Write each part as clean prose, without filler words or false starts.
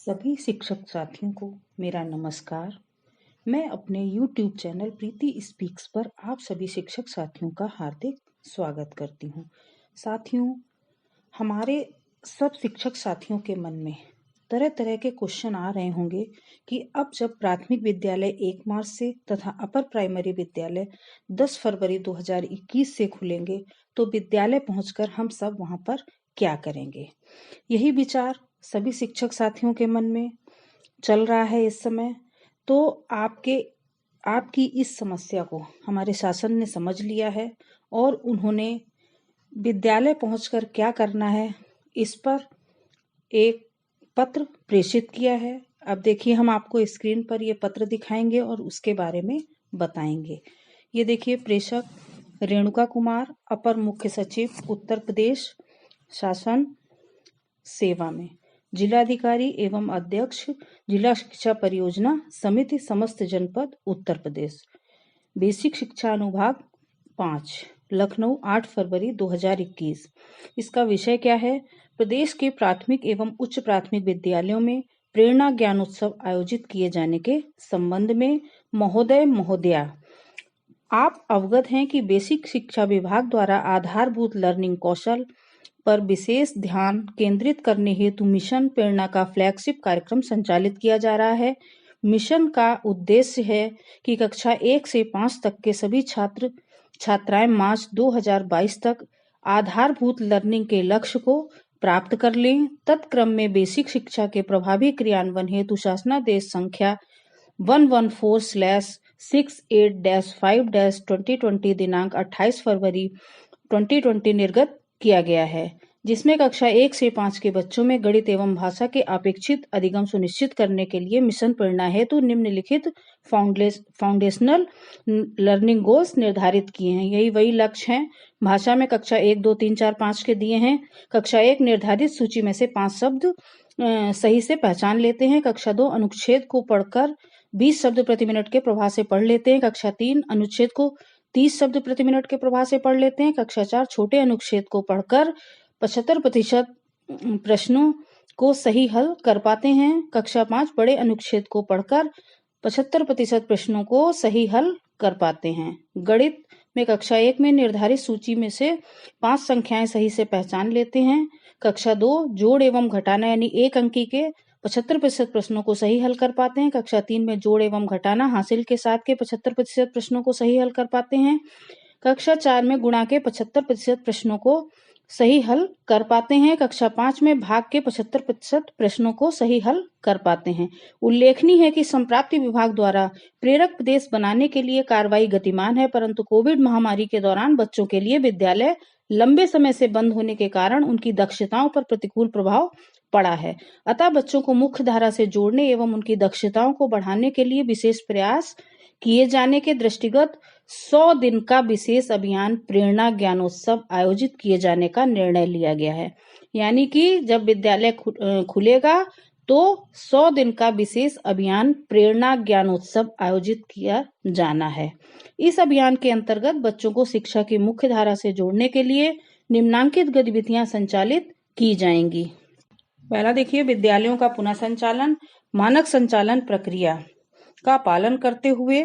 सभी शिक्षक साथियों को मेरा नमस्कार। मैं अपने YouTube चैनल प्रीति स्पीक्स पर आप सभी शिक्षक साथियों का हार्दिक स्वागत करती हूँ। साथियों, हमारे सब शिक्षक साथियों के मन में तरह तरह के क्वेश्चन आ रहे होंगे कि अब जब प्राथमिक विद्यालय 1 मार्च से तथा अपर प्राइमरी विद्यालय 10 फरवरी 2021 से खुलेंगे तो विद्यालय पहुंचकर हम सब वहां पर क्या करेंगे। यही विचार सभी शिक्षक साथियों के मन में चल रहा है इस समय। तो आपकी इस समस्या को हमारे शासन ने समझ लिया है और उन्होंने विद्यालय पहुंचकर क्या करना है इस पर एक पत्र प्रेषित किया है। अब देखिए, हम आपको स्क्रीन पर ये पत्र दिखाएंगे और उसके बारे में बताएंगे। ये देखिए, प्रेषक रेणुका कुमार, अपर मुख्य सचिव उत्तर प्रदेश शासन सेवा में, जिलाधिकारी एवं अध्यक्ष जिला शिक्षा परियोजना समिति समस्त जनपद उत्तर प्रदेश, बेसिक शिक्षा अनुभाग 5, लखनऊ 8 फरवरी 2021। इसका विषय क्या है? प्रदेश के प्राथमिक एवं उच्च प्राथमिक विद्यालयों में प्रेरणा ज्ञानोत्सव आयोजित किए जाने के संबंध में महोदय महोदया, आप अवगत हैं कि बेसिक शिक्षा विभाग द्वारा आधारभूत लर्निंग कौशल पर विशेष ध्यान केंद्रित करने हेतु मिशन प्रेरणा का फ्लैगशिप कार्यक्रम संचालित किया जा रहा है। मिशन का उद्देश्य है कि कक्षा 1 से 5 तक के सभी छात्र छात्राएं मार्च 2022 तक आधारभूत लर्निंग के लक्ष्य को प्राप्त कर लें। तत्क्रम में बेसिक शिक्षा के प्रभावी क्रियान्वयन हेतु शासनादेश संख्या 114/68-5-2020 दिनांक 28 फरवरी 2020 निर्गत किया गया है, जिसमें कक्षा 1 से 5 के बच्चों में गणित एवं भाषा के अपेक्षित अधिगम सुनिश्चित करने के लिए मिशन प्रेरणा हेतु निम्नलिखित फाउंडेशनल लर्निंग गोल्स निर्धारित किए हैं। यही वही लक्ष्य हैं। भाषा में कक्षा 1, 2, 3, 4, 5 के दिए हैं। कक्षा 1 निर्धारित सूची में से 5 शब्द सही से पहचान लेते हैं। कक्षा 2 अनुच्छेद को पढ़कर 20 शब्द प्रति मिनट के प्रवाह से पढ़ लेते हैं। कक्षा 3 अनुच्छेद को 30 शब्द प्रति मिनट के प्रवाह से पढ़ लेते हैं। कक्षा 4 छोटे अनुच्छेद को पढ़कर 75% प्रश्नों को सही हल कर पाते हैं। कक्षा 5 बड़े अनुच्छेद को पढ़कर 75% प्रश्नों को सही हल कर पाते हैं। गणित में कक्षा 1 में निर्धारित सूची में से 5 संख्याएं सही से पहचान लेते हैं। कक्षा 2 जोड़ एवं घटाना यानी 1 अंकी के 75% प्रश्नों को सही हल कर पाते हैं। कक्षा 3 में जोड़ एवं घटाना हासिल के साथ के 75% प्रश्नों को सही हल कर पाते हैं। कक्षा 4 में गुणा के 75% प्रश्नों को सही हल कर पाते हैं। कक्षा 5 में भाग के 75% प्रश्नों को सही हल कर पाते हैं। उल्लेखनीय है कि संप्राप्ति विभाग द्वारा प्रेरक प्रदेश बनाने के लिए कार्रवाई गतिमान है, परंतु कोविड महामारी के दौरान बच्चों के लिए विद्यालय लंबे समय से बंद होने के कारण उनकी दक्षताओं पर प्रतिकूल प्रभाव पड़ा है। अतः बच्चों को मुख्य धारा से जोड़ने एवं उनकी दक्षताओं को बढ़ाने के लिए विशेष प्रयास किए जाने के दृष्टिगत 100 दिन का विशेष अभियान प्रेरणा ज्ञानोत्सव आयोजित किए जाने का निर्णय लिया गया है। यानी कि जब विद्यालय खुलेगा तो 100 दिन का विशेष अभियान प्रेरणा ज्ञानोत्सव आयोजित किया जाना है। इस अभियान के अंतर्गत बच्चों को शिक्षा की मुख्य धारा से जोड़ने के लिए निम्नांकित गतिविधियां संचालित की जाएंगी। पहला देखिए, विद्यालयों का पुनः संचालन। मानक संचालन प्रक्रिया का पालन करते हुए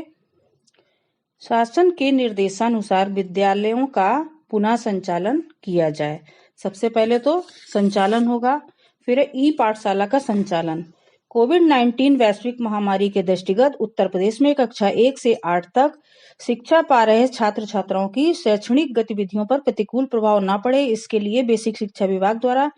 शासन के निर्देशानुसार विद्यालयों का पुनः संचालन किया जाए। सबसे पहले तो संचालन होगा, फिर ई पाठशाला का संचालन। कोविड-19 वैश्विक महामारी के दृष्टिगत उत्तर प्रदेश में कक्षा 1 से 8 तक शिक्षा पा रहे छात्र छात्राओं की शैक्षणिक गतिविधियों पर प्रतिकूल प्रभाव न पड़े, इसके लिए बेसिक शिक्षा विभाग द्वारा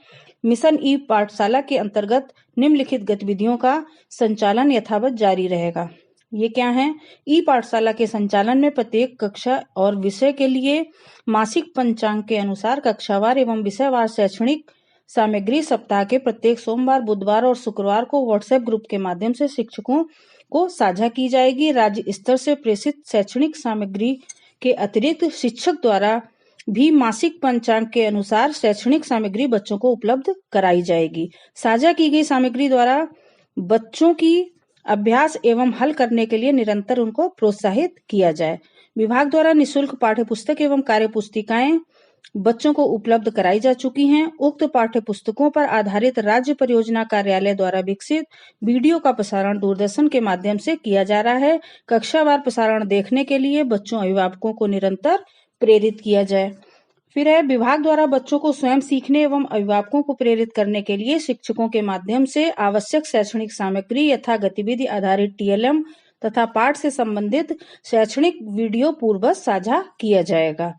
मिशन ई पाठशाला के अंतर्गत निम्नलिखित गतिविधियों का संचालन यथावत जारी रहेगा। ये क्या है? ई पाठशाला के संचालन में प्रत्येक कक्षा और विषय के लिए मासिक पंचांग के अनुसार कक्षावार एवं विषयवार शैक्षणिक सामग्री सप्ताह के प्रत्येक सोमवार, बुधवार और शुक्रवार को व्हाट्सएप ग्रुप के माध्यम से शिक्षकों को साझा की जाएगी। राज्य स्तर से प्रेषित शैक्षणिक सामग्री के अतिरिक्त शिक्षक द्वारा भी मासिक पंचांग के अनुसार शैक्षणिक सामग्री बच्चों को उपलब्ध कराई जाएगी। साझा की गई सामग्री द्वारा बच्चों की अभ्यास एवं हल करने के लिए निरंतर उनको प्रोत्साहित किया जाए। विभाग द्वारा निःशुल्क पाठ्य पुस्तक एवं कार्य पुस्तिकाएं बच्चों को उपलब्ध कराई जा चुकी हैं। उक्त पाठ्य पुस्तकों पर आधारित राज्य परियोजना कार्यालय द्वारा विकसित वीडियो का प्रसारण दूरदर्शन के माध्यम से किया जा रहा है। कक्षावार प्रसारण देखने के लिए बच्चों अभिभावकों को निरंतर प्रेरित किया जाए। फिर है, विभाग द्वारा बच्चों को स्वयं सीखने एवं अभिभावकों को प्रेरित करने के लिए शिक्षकों के माध्यम से आवश्यक शैक्षणिक सामग्री यथा गतिविधि आधारित टीएलएम तथा पाठ से संबंधित शैक्षणिक वीडियो पूर्ववत साझा किया जाएगा।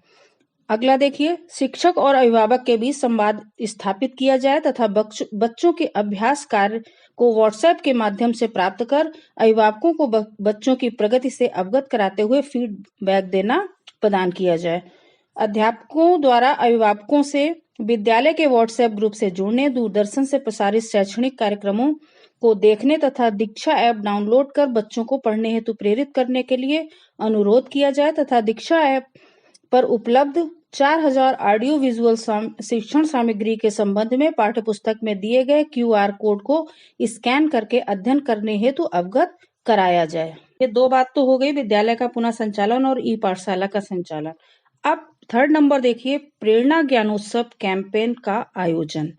अगला देखिए, शिक्षक और अभिभावक के बीच संवाद स्थापित किया जाए तथा बच्चों के अभ्यास कार्य को व्हाट्सएप के माध्यम से प्राप्त कर अभिभावकों को बच्चों की प्रगति से अवगत कराते हुए फीडबैक देना प्रदान किया जाए। अध्यापकों द्वारा अभिभावकों से विद्यालय के व्हाट्सएप ग्रुप से जुड़ने, दूरदर्शन से प्रसारित शैक्षणिक कार्यक्रमों को देखने तथा दीक्षा ऐप डाउनलोड कर बच्चों को पढ़ने हेतु प्रेरित करने के लिए अनुरोध किया जाए तथा दीक्षा ऐप पर उपलब्ध 4000 ऑडियो विजुअल शिक्षण सामग्री के संबंध में पाठ्यपुस्तक में दिए गए क्यूआर कोड को स्कैन करके अध्ययन करने हेतु अवगत कराया जाए। ये दो बात तो हो गई, विद्यालय का पुनः संचालन और ई पाठशाला का संचालन। अब थर्ड नंबर देखिए, प्रेरणा ज्ञानोत्सव कैंपेन का आयोजन।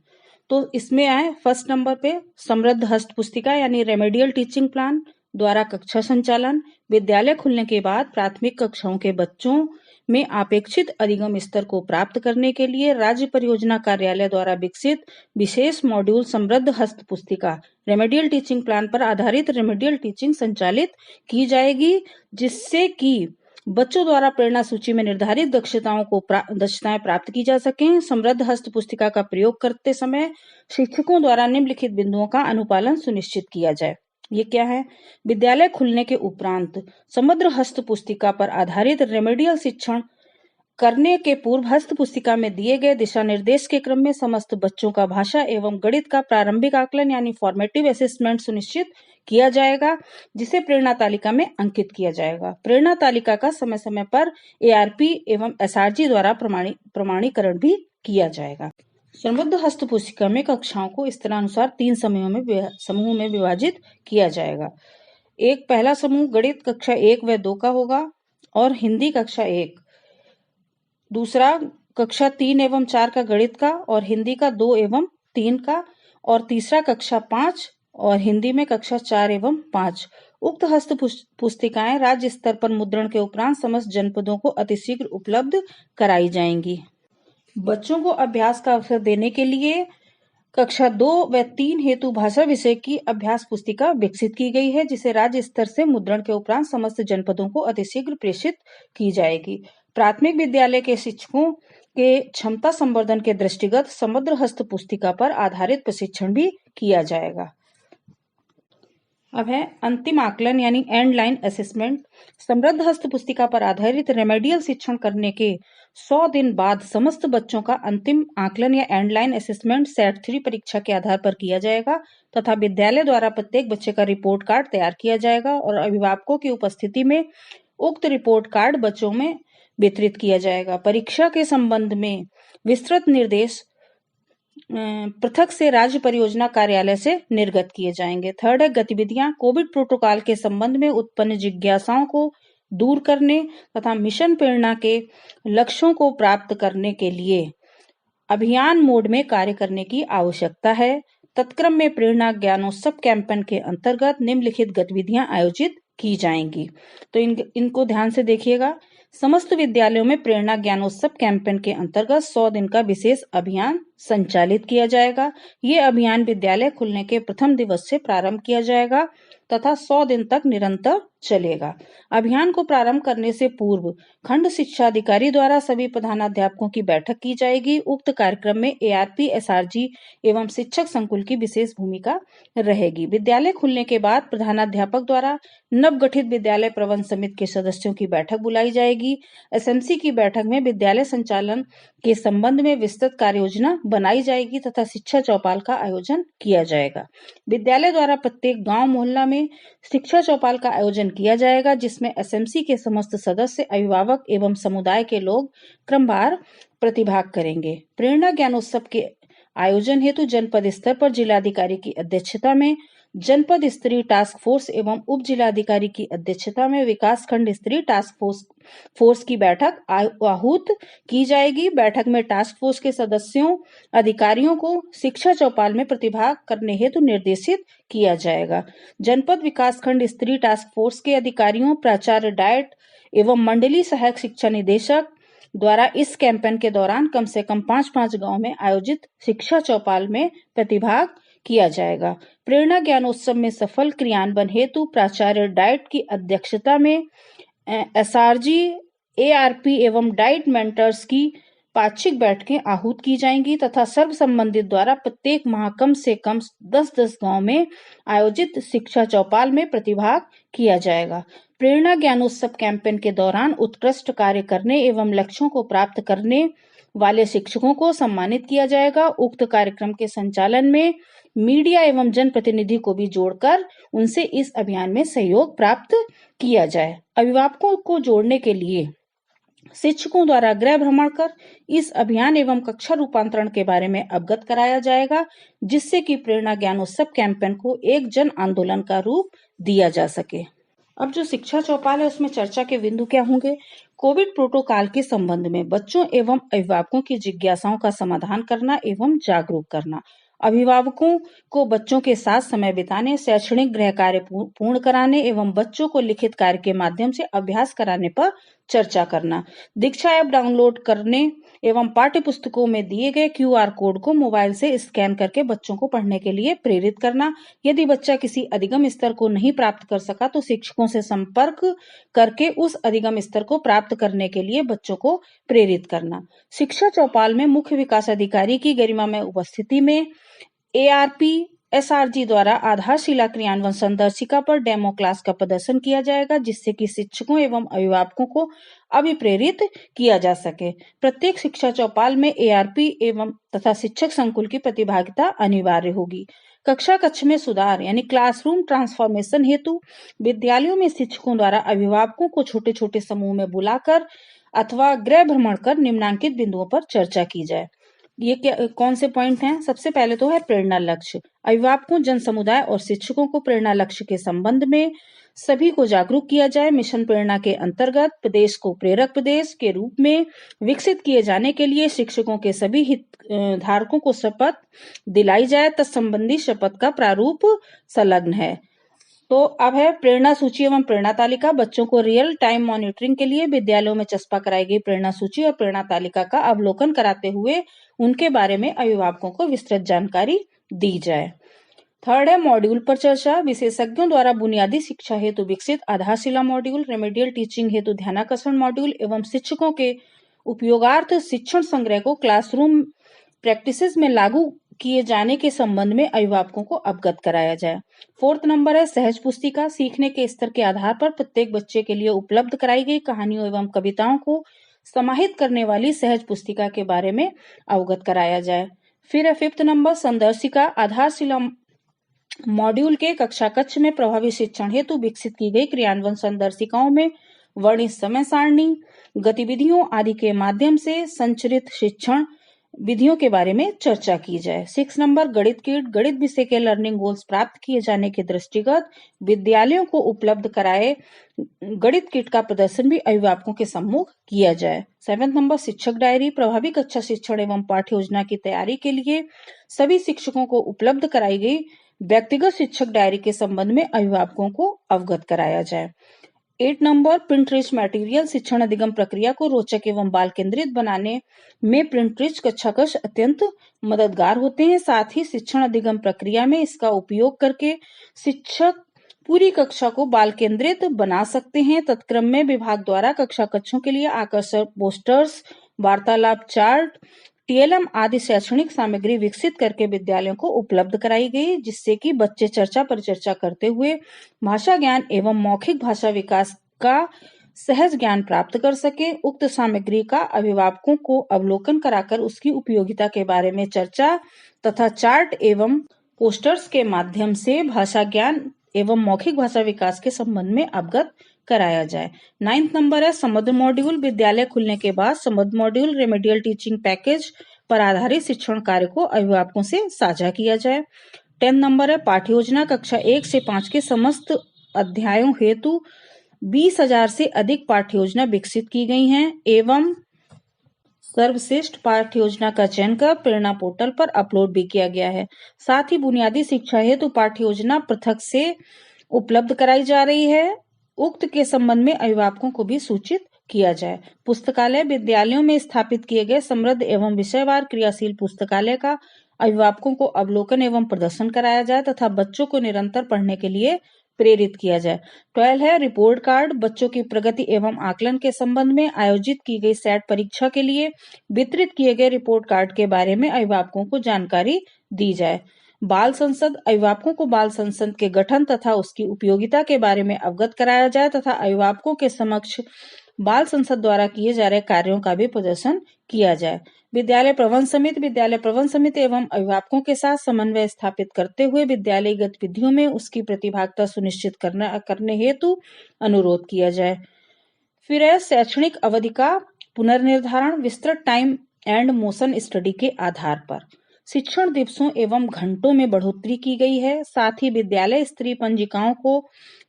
तो इसमें आए फर्स्ट नंबर पे समृद्ध हस्त पुस्तिका यानी रेमेडियल टीचिंग प्लान द्वारा कक्षा संचालन। विद्यालय खुलने के बाद प्राथमिक कक्षाओं के बच्चों में अपेक्षित अधिगम स्तर को प्राप्त करने के लिए राज्य परियोजना कार्यालय द्वारा विकसित विशेष मॉड्यूल समृद्ध हस्त पुस्तिका रेमेडियल टीचिंग प्लान पर आधारित रेमेडियल टीचिंग संचालित की जाएगी, जिससे कि बच्चों द्वारा प्रेरणा सूची में निर्धारित दक्षताएं प्राप्त की जा सकें। समृद्ध हस्त पुस्तिका का प्रयोग करते समय शिक्षकों द्वारा निम्नलिखित बिंदुओं का अनुपालन सुनिश्चित किया जाए। ये क्या है? विद्यालय खुलने के उपरांत समग्र हस्त पुस्तिका पर आधारित रेमेडियल शिक्षण करने के पूर्व हस्त पुस्तिका में दिए गए दिशा निर्देश के क्रम में समस्त बच्चों का भाषा एवं गणित का प्रारंभिक आकलन यानी फॉर्मेटिव असेसमेंट सुनिश्चित किया जाएगा, जिसे प्रेरणा तालिका में अंकित किया जाएगा। प्रेरणा तालिका का समय समय पर एआरपी एवं एसआरजी द्वारा प्रमाणीकरण भी किया जाएगा। समृद्ध हस्त पुस्तिका में कक्षाओं को इस तरह अनुसार 3 समूहों में विभाजित किया जाएगा। एक पहला समूह गणित कक्षा 1 व 2 का होगा और हिंदी कक्षा 1। दूसरा कक्षा 3 एवं 4 का गणित का और हिंदी का 2 एवं 3 का, और तीसरा कक्षा 5 और हिंदी में कक्षा 4 एवं 5। उक्त हस्त पुस्तिकाएं राज्य स्तर पर मुद्रण के उपरांत समस्त जनपदों को अतिशीघ्र उपलब्ध कराई जाएंगी। बच्चों को अभ्यास का अवसर देने के लिए कक्षा 2 व 3 हेतु भाषा विषय की अभ्यास पुस्तिका विकसित की गई है, जिसे राज्य स्तर से मुद्रण के उपरांत समस्त जनपदों को अतिशीघ्र प्रेषित की जाएगी। प्राथमिक विद्यालय के शिक्षकों के क्षमता संवर्धन के दृष्टिगत समग्र हस्त पुस्तिका पर आधारित प्रशिक्षण भी किया जाएगा। अब है अंतिम आकलन यानी एंड लाइन असेसमेंट। समृद्ध हस्त पुस्तिका पर आधारित रेमेडियल शिक्षण करने के 100 दिन बाद समस्त बच्चों का अंतिम आकलन या एंड लाइन असेसमेंट सेट 3 परीक्षा के आधार पर किया जाएगा तथा विद्यालय द्वारा प्रत्येक बच्चे का रिपोर्ट कार्ड तैयार किया जाएगा और अभिभावकों की उपस्थिति में उक्त रिपोर्ट कार्ड बच्चों में वितरित किया जाएगा। परीक्षा के संबंध में विस्तृत निर्देश पृथक से राज्य परियोजना कार्यालय से निर्गत किए जाएंगे। थर्ड है गतिविधियां। कोविड प्रोटोकॉल के संबंध में उत्पन्न जिज्ञासाओं को दूर करने तथा मिशन प्रेरणा के लक्ष्यों को प्राप्त करने के लिए अभियान मोड में कार्य करने की आवश्यकता है। तत्क्रम में प्रेरणा ज्ञानोत्सव कैंपेन के अंतर्गत निम्नलिखित गतिविधियां आयोजित की जाएंगी। तो इनको ध्यान से देखिएगा। समस्त विद्यालयों में प्रेरणा ज्ञानोत्सव कैंपेन के अंतर्गत 100 दिन का विशेष अभियान संचालित किया जाएगा। ये अभियान विद्यालय खुलने के प्रथम दिवस से प्रारंभ किया जाएगा तथा 100 दिन तक निरंतर चलेगा। अभियान को प्रारंभ करने से पूर्व खंड शिक्षा अधिकारी द्वारा सभी प्रधानाध्यापकों की बैठक की जाएगी। उक्त कार्यक्रम में एआरपी, एसआरजी एवं शिक्षक संकुल की विशेष भूमिका रहेगी। विद्यालय खुलने के बाद प्रधानाध्यापक द्वारा नवगठित विद्यालय प्रबंध समिति के सदस्यों की बैठक बुलाई जाएगी। एसएमसी की बैठक में विद्यालय संचालन के संबंध में विस्तृत कार्य योजना बनाई जाएगी तथा शिक्षा चौपाल का आयोजन किया जाएगा। विद्यालय द्वारा प्रत्येक गांव मोहल्ला में शिक्षा चौपाल का आयोजन किया जाएगा, जिसमें एसएमसी के समस्त सदस्य, अभिभावक एवं समुदाय के लोग क्रमवार प्रतिभाग करेंगे। प्रेरणा ज्ञानोत्सव के आयोजन हेतु जनपद स्तर पर जिलाधिकारी की अध्यक्षता में जनपद स्तरीय टास्क फोर्स एवं उप जिलाधिकारी की अध्यक्षता में विकास खंड स्तरीय टास्क फोर्स की बैठक आहूत की जाएगी। बैठक में टास्क फोर्स के सदस्यों अधिकारियों को शिक्षा चौपाल में प्रतिभाग करने हेतु निर्देशित किया जाएगा। जनपद विकास खंड स्तरीय टास्क फोर्स के अधिकारियों, प्राचार्य, डाइट एवं मंडलीय सहायक शिक्षा निदेशक द्वारा इस कैंपेन के दौरान कम से कम 5-5 गांव में आयोजित शिक्षा चौपाल में प्रतिभाग किया जाएगा। प्रेरणा ज्ञानोत्सव में सफल क्रियान्वयन हेतु प्राचार्य डाइट की अध्यक्षता में एसआरजी, एआरपी एवं डाइट मेंटर्स की पाक्षिक बैठकें आहूत की जाएंगी तथा सर्व संबंधित द्वारा प्रत्येक माह कम से कम 10-10 गांव में आयोजित शिक्षा चौपाल में प्रतिभाग किया जाएगा। प्रेरणा ज्ञानोत्सव कैंपेन के दौरान उत्कृष्ट कार्य करने एवं लक्ष्यों को प्राप्त करने वाले शिक्षकों को सम्मानित किया जाएगा। उक्त कार्यक्रम के संचालन में मीडिया एवं जनप्रतिनिधि को भी जोड़कर उनसे इस अभियान में सहयोग प्राप्त किया जाए। अभिभावकों को जोड़ने के लिए शिक्षकों द्वारा गृह भ्रमण कर इस अभियान एवं कक्षा रूपांतरण के बारे में अवगत कराया जाएगा, जिससे कि प्रेरणा ज्ञानोत्सव कैंपेन को एक जन आंदोलन का रूप दिया जा सके। अब जो शिक्षा चौपाल है उसमें चर्चा के बिंदु क्या होंगे? कोविड प्रोटोकॉल के संबंध में बच्चों एवं अभिभावकों की जिज्ञासाओं का समाधान करना एवं जागरूक करना, अभिभावकों को बच्चों के साथ समय बिताने, शैक्षणिक गृह कार्य पूर्ण कराने एवं बच्चों को लिखित कार्य के माध्यम से अभ्यास कराने पर चर्चा करना, दीक्षा ऐप डाउनलोड करने एवं पाठ्य पुस्तकों में दिए गए QR कोड को मोबाइल से स्कैन करके बच्चों को पढ़ने के लिए प्रेरित करना। यदि बच्चा किसी अधिगम स्तर को नहीं प्राप्त कर सका तो शिक्षकों से संपर्क करके उस अधिगम स्तर को प्राप्त करने के लिए बच्चों को प्रेरित करना। शिक्षा चौपाल में मुख्य विकास अधिकारी की गरिमामय उपस्थिति में ARP SRG द्वारा आधारशिला क्रियान्वयन संदर्शिका पर डेमो क्लास का प्रदर्शन किया जाएगा, जिससे कि शिक्षकों एवं अभिभावकों को अभिप्रेरित किया जा सके। प्रत्येक शिक्षा चौपाल में ARP एवं तथा शिक्षक संकुल की प्रतिभागिता अनिवार्य होगी। कक्षा कक्ष में सुधार यानी क्लासरूम ट्रांसफॉर्मेशन हेतु विद्यालयों में शिक्षकों द्वारा अभिभावकों को छोटे छोटे समूह में बुलाकर अथवा गृह भ्रमण कर निम्नांकित बिंदुओं पर चर्चा की जाए। ये क्या कौन से पॉइंट हैं? सबसे पहले तो है प्रेरणा लक्ष्य। अभिभावकों, जन समुदाय और शिक्षकों को प्रेरणा लक्ष्य के संबंध में सभी को जागरूक किया जाए। मिशन प्रेरणा के अंतर्गत प्रदेश को प्रेरक प्रदेश के रूप में विकसित किए जाने के लिए शिक्षकों के सभी हितधारकों को शपथ दिलाई जाए। तत्संबंधी शपथ का प्रारूप संलग्न है। तो अब है प्रेरणा सूची एवं प्रेरणा तालिका। बच्चों को रियल टाइम मॉनिटरिंग के लिए विद्यालयों में चस्पा कराई गई प्रेरणा सूची और प्रेरणा तालिका का अवलोकन कराते हुए उनके बारे में अभिभावकों को विस्तृत जानकारी दी जाए। थर्ड है मॉड्यूल पर चर्चा। विशेषज्ञों द्वारा बुनियादी शिक्षा हेतु विकसित आधारशिला मॉड्यूल, रेमेडियल टीचिंग हेतु ध्यानाकर्षण मॉड्यूल एवं शिक्षकों के उपयोगार्थ शिक्षण संग्रह को क्लासरूम प्रैक्टिसेस में लागू किए जाने के संबंध में अभिभावकों को अवगत कराया जाए। फोर्थ नंबर है सहज पुस्तिका। सीखने के स्तर के आधार पर प्रत्येक बच्चे के लिए उपलब्ध कराई गई कहानियों एवं कविताओं को समाहित करने वाली सहज पुस्तिका के बारे में अवगत कराया जाए। फिर है फिफ्थ नंबर संदर्शिका। आधारशिला मॉड्यूल के कक्षा कक्ष में प्रभावी शिक्षण हेतु विकसित की गई क्रियान्वयन संदर्शिकाओं में वर्णित समय सारणी, गतिविधियों आदि के माध्यम से संचरित शिक्षण विधियों के बारे में चर्चा की जाए। 6 नंबर गणित किट। गणित विषय के लर्निंग गोल्स प्राप्त किए जाने के दृष्टिगत विद्यालयों को उपलब्ध कराए गणित किट का प्रदर्शन भी अभिभावकों के सम्मुख किया जाए। 7 नंबर शिक्षक डायरी। प्रभावी कक्षा शिक्षण एवं पाठ्य योजना की तैयारी के लिए सभी शिक्षकों को उपलब्ध कराई गई व्यक्तिगत शिक्षक डायरी के संबंध में अभिभावकों को अवगत कराया जाए। 8 नंबर प्रिंट रिच मटेरियल। शिक्षण अधिगम प्रक्रिया को रोचक एवं बाल केंद्रित बनाने में प्रिंट रिच कक्षा कक्ष अत्यंत मददगार होते हैं। साथ ही शिक्षण अधिगम प्रक्रिया में इसका उपयोग करके शिक्षक पूरी कक्षा को बाल केंद्रित बना सकते हैं। तत्क्रम में विभाग द्वारा कक्षा कक्षों के लिए आकर्षक पोस्टर्स, वार्तालाप चार्ट, TLM आदि शैक्षणिक सामग्री विकसित करके विद्यालयों को उपलब्ध कराई गई, जिससे कि बच्चे चर्चा परिचर्चा करते हुए भाषा ज्ञान एवं मौखिक भाषा विकास का सहज ज्ञान प्राप्त कर सके। उक्त सामग्री का अभिभावकों को अवलोकन कराकर उसकी उपयोगिता के बारे में चर्चा तथा चार्ट एवं पोस्टर्स के माध्यम से भाषा ज्ञान एवं मौखिक भाषा विकास के संबंध में अवगत कराया जाए। 9th नंबर है समग्र मॉड्यूल। विद्यालय खुलने के बाद समग्र मॉड्यूल रेमेडियल टीचिंग पैकेज पर आधारित शिक्षण कार्य को अभिभावकों से साझा किया जाए। 10 नंबर है पाठ्य योजना कक्षा 1 से 5 के समस्त अध्यायों हेतु 20,000 से अधिक पाठ्य योजना विकसित की गई हैं एवं सर्वश्रेष्ठ पाठ्य योजना का चयन कर प्रेरणा पोर्टल पर अपलोड भी किया गया है। साथ ही बुनियादी शिक्षा हेतु पाठ्य योजना पृथक से उपलब्ध कराई जा रही है। उक्त के संबंध में अभिभावकों को भी सूचित किया जाए। पुस्तकालय विद्यालयों में स्थापित किए गए समृद्ध एवं विषयवार क्रियाशील पुस्तकालय का अभिभावकों को अवलोकन एवं प्रदर्शन कराया जाए तथा बच्चों को निरंतर पढ़ने के लिए प्रेरित किया जाए। 12 है रिपोर्ट कार्ड बच्चों की प्रगति एवं आकलन के संबंध में आयोजित की गई सेट परीक्षा के लिए वितरित किए गए रिपोर्ट कार्ड के बारे में अभिभावकों को जानकारी दी जाए। बाल संसद अभिभावकों को बाल संसद के गठन तथा उसकी उपयोगिता के बारे में अवगत कराया जाए तथा अभिभावकों के समक्ष बाल संसद द्वारा किए जा रहे कार्यों का भी प्रदर्शन किया जाए। विद्यालय प्रबंध समिति एवं अभिभावकों के साथ समन्वय स्थापित करते हुए विद्यालय गतिविधियों में उसकी प्रतिभागिता सुनिश्चित करने हेतु अनुरोध किया जाए। फिर है शैक्षणिक अवधि का पुनर्निर्धारण विस्तृत टाइम एंड मोशन स्टडी के आधार पर शिक्षण दिवसों एवं घंटों में बढ़ोतरी की गई है। साथ ही विद्यालय स्तरीय पंजिकाओं को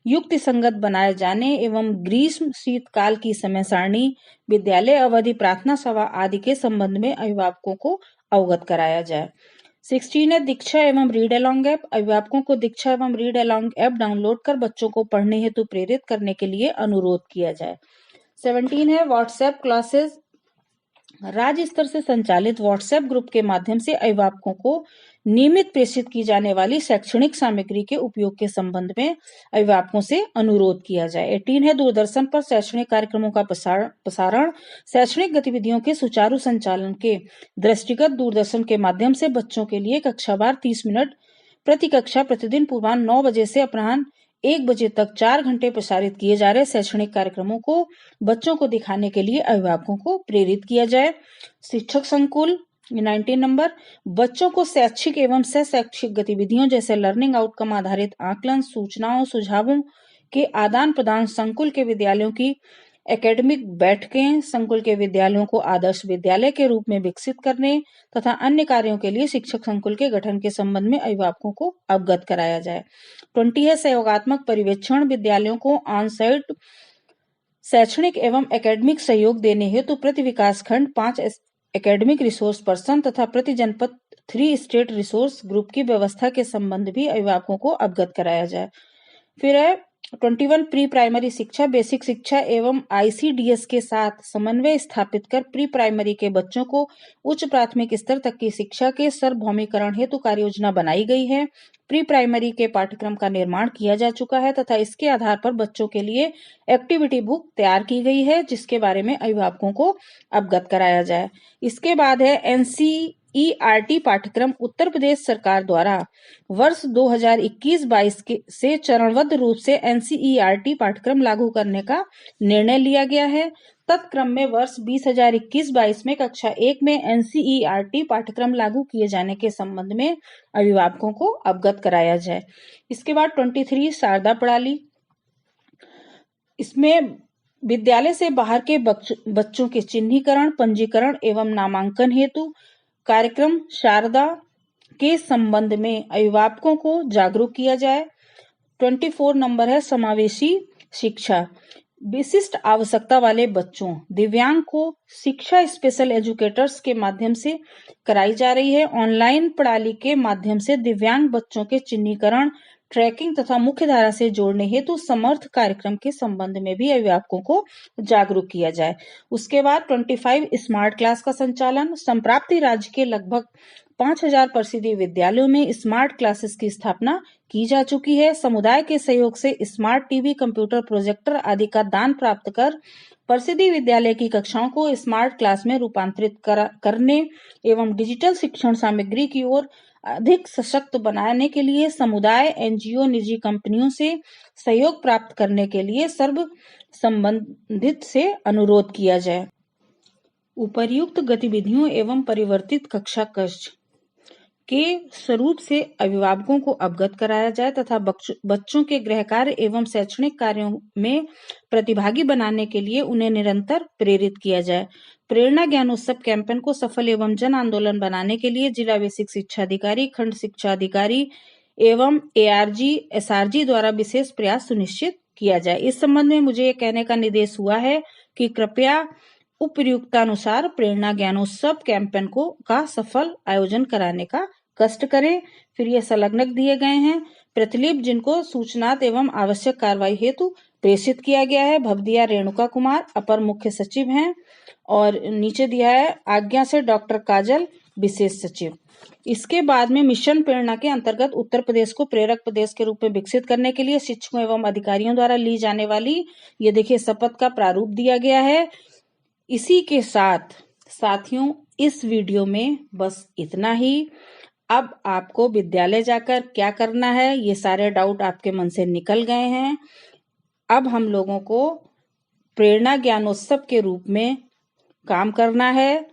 युक्ति संगत बनाए जाने एवं ग्रीष्म शीतकाल की समय सारणी विद्यालय अवधि प्रार्थना सभा आदि के संबंध में अभिभावकों को अवगत कराया जाए। 16 है दीक्षा एवं रीड अलोंग ऐप अभिभावकों को दीक्षा एवं रीड अलोंग ऐप डाउनलोड कर बच्चों को पढ़ने हेतु प्रेरित करने के लिए अनुरोध किया जाए। 17 है व्हाट्सएप क्लासेस राज्य स्तर से संचालित व्हाट्सएप ग्रुप के माध्यम से अभिभावकों को नियमित प्रेषित की जाने वाली शैक्षणिक सामग्री के उपयोग के संबंध में अभिभावकों से अनुरोध किया जाए। 18 है दूरदर्शन पर शैक्षणिक कार्यक्रमों का प्रसारण शैक्षणिक गतिविधियों के सुचारू संचालन के दृष्टिगत दूरदर्शन के माध्यम से बच्चों के लिए कक्षावार 30 मिनट प्रति कक्षा प्रतिदिन पूर्वाह्न 9 बजे से अपराह्न 1 बजे तक 4 घंटे प्रसारित किए जा रहे शैक्षणिक कार्यक्रमों को बच्चों को दिखाने के लिए अभिभावकों को प्रेरित किया जाए। शिक्षक संकुल 19 नंबर बच्चों को शैक्षिक एवं सह शैक्षिक गतिविधियों जैसे लर्निंग आउटकम आधारित आकलन सूचनाओं सुझावों के आदान प्रदान संकुल के विद्यालयों की एकेडमिक बैठकें संकुल के विद्यालयों को आदर्श विद्यालय के रूप में विकसित करने तथा अन्य कार्यों के लिए शिक्षक संकुल के गठन के संबंध में अभिभावकों को अवगत कराया जाए। 20 है सहयोगात्मक पर्यवेक्षण विद्यालयों को ऑन साइट शैक्षणिक एवं एकेडमिक सहयोग देने हेतु प्रति विकास खंड 5 एकेडमिक रिसोर्स पर्सन तथा प्रति जनपद 3 स्टेट रिसोर्स ग्रुप की व्यवस्था के संबंध भी अभिभावकों को अवगत कराया जाए। फिर है 21 प्री प्राइमरी शिक्षा बेसिक शिक्षा एवं आईसीडीएस के साथ समन्वय स्थापित कर प्री प्राइमरी के बच्चों को उच्च प्राथमिक स्तर तक की शिक्षा के सार्वभौमिकरण हेतु कार्य योजना बनाई गई है। प्री प्राइमरी के पाठ्यक्रम का निर्माण किया जा चुका है तथा इसके आधार पर बच्चों के लिए एक्टिविटी बुक तैयार की गई है जिसके बारे में अभिभावकों को अवगत कराया जाए। इसके बाद है एनसीईआरटी पाठ्यक्रम उत्तर प्रदेश सरकार द्वारा वर्ष 2021-22 से चरणबद्ध रूप से एनसीईआरटी पाठ्यक्रम लागू करने का निर्णय लिया गया है। तत्क्रम में वर्ष 2021-22 में कक्षा 1 में एनसीईआरटी पाठ्यक्रम लागू किए जाने के संबंध में अभिभावकों को अवगत कराया जाए। इसके बाद 23 शारदा प्रणाली इसमें विद्यालय से बाहर के बच्चों के चिन्हीकरण पंजीकरण एवं नामांकन हेतु कार्यक्रम शारदा के संबंध में अभिभावकों को जागरूक किया जाए। 24 नंबर है समावेशी शिक्षा विशिष्ट आवश्यकता वाले बच्चों दिव्यांग को शिक्षा स्पेशल एजुकेटर्स के माध्यम से कराई जा रही है। ऑनलाइन प्रणाली के माध्यम से दिव्यांग बच्चों के चिन्हीकरण ट्रैकिंग तथा मुख्य धारा से जोड़ने हेतु समर्थ कार्यक्रम के संबंध में भी अभिभावकों को जागरूक किया जाए। उसके बाद 25 स्मार्ट क्लास का संचालन संप्राप्ति राज्य के लगभग 5000 परिषदीय विद्यालयों में स्मार्ट क्लासेस की स्थापना की जा चुकी है। समुदाय के सहयोग से स्मार्ट टीवी कंप्यूटर प्रोजेक्टर आदि का दान प्राप्त कर परिषदीय विद्यालय की कक्षाओं को स्मार्ट क्लास में रूपांतरित करने एवं डिजिटल शिक्षण सामग्री की ओर अधिक सशक्त बनाने के लिए समुदाय एनजीओ निजी कंपनियों से सहयोग प्राप्त करने के लिए सर्व संबंधित से अनुरोध किया जाए। उपर्युक्त गतिविधियों एवं परिवर्तित कक्षा कक्ष के स्वरूप से अभिभावकों को अवगत कराया जाए तथा बच्चों के गृह कार्य एवं शैक्षणिक कार्यों में प्रतिभागी बनाने के लिए उन्हें निरंतर प्रेरित किया जाए। प्रेरणा ज्ञान उत्सव कैंपेन को सफल एवं जन आंदोलन बनाने के लिए जिला बेसिक शिक्षा अधिकारी खंड शिक्षा अधिकारी एवं एसआरजी द्वारा विशेष प्रयास सुनिश्चित किया जाए। इस संबंध में मुझे ये कहने का निर्देश हुआ है कि कृपया उपयुक्तानुसार प्रेरणा ज्ञानोत्सव कैंपेन का सफल आयोजन कराने का कष्ट करें। फिर ये संलग्नक दिए गए हैं, प्रतिलिपि जिनको सूचनात् एवं आवश्यक कार्रवाई हेतु प्रेषित किया गया है। भवदिया रेणुका कुमार अपर मुख्य सचिव हैं, और नीचे दिया है आज्ञा से डॉक्टर काजल विशेष सचिव। इसके बाद में मिशन प्रेरणा के अंतर्गत उत्तर प्रदेश को प्रेरक प्रदेश के रूप में विकसित करने के लिए शिक्षकों एवं अधिकारियों द्वारा ली जाने वाली ये देखिए शपथ का प्रारूप दिया गया है। इसी के साथ साथियों इस वीडियो में बस इतना ही। अब आपको विद्यालय जाकर क्या करना है, ये सारे डाउट आपके मन से निकल गए हैं। अब हम लोगों को प्रेरणा ज्ञानोत्सव के रूप में काम करना है।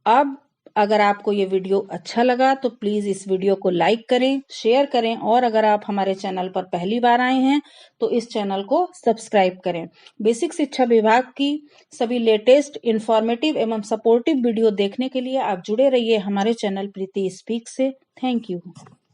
अब अगर आपको ये वीडियो अच्छा लगा तो प्लीज इस वीडियो को लाइक करें, शेयर करें, और अगर आप हमारे चैनल पर पहली बार आए हैं तो इस चैनल को सब्सक्राइब करें। बेसिक शिक्षा विभाग की सभी लेटेस्ट इंफॉर्मेटिव एवं सपोर्टिव वीडियो देखने के लिए आप जुड़े रहिए हमारे चैनल प्रीति स्पीक से। Thank you.